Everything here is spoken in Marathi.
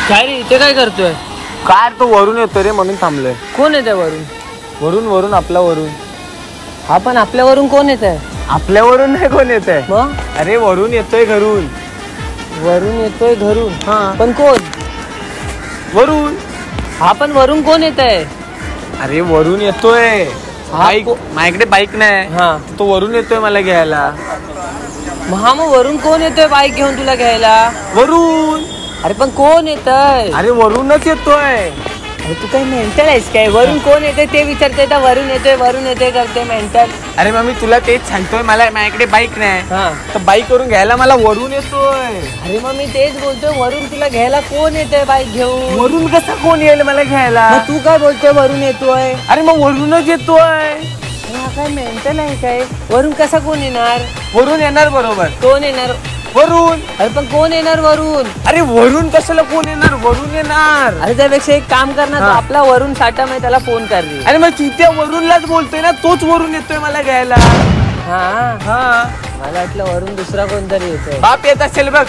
काय रे इथे काय करतोय? काय तो वरून येतोय रे म्हणून थांबलोय. कोण येत आहे वरून? वरून वरून आपला वरून. हा पण आपल्यावरून कोण येत आहे? आपल्यावरून नाही कोण येत आहे. मग अरे वरून येतोय घरून. वरून येतोय घरून. हा पण कोण? वरून. हा पण वरून कोण येत आहे? अरे वरून येतोय. बाईक माझ्याकडे बाईक नाही. हा तो वरून येतोय मला घ्यायला. मग वरून कोण येतोय बाईक घेऊन तुला घ्यायला? वरून. अरे पण कोण येतय? अरे वरूनच येतोय. अरे तू काय मेंटल आहेस काय? वरून कोण येते ते विचारते तर वरून येते करते मेंटल. अरे मग मी तुला तेच सांगतोय मला माझ्याकडे बाईक नाही. हा तर बाईक करून घ्यायला मला वरून येतोय. अरे मग मी तेच बोलतोय वरून तुला घ्यायला कोण येतोय बाईक घेऊन? वरून कसा कोण येईल मला घ्यायला? मग तू काय बोलतोय वरून येतोय? अरे मग वरूनच येतोय. हा काय मेंटल आहे काय? वरून कसा कोण येणार? वरून येणार बरोबर. कोण येणार वरून? अरे पण कोण येणार वरून? अरे वरून कशाला कोण येणार? वरून येणार. अरे त्यापेक्षा एक काम कर ना, तू आपला वरून साठा मी त्याला फोन कर रे. अरे मग तिथे वरूनलाच बोलतोय ना, तोच वरून येतोय मला घ्यायला. हा हा मला वाटलं वरून दुसरा कोणतरी येतोय. बाप येत असेल बघ.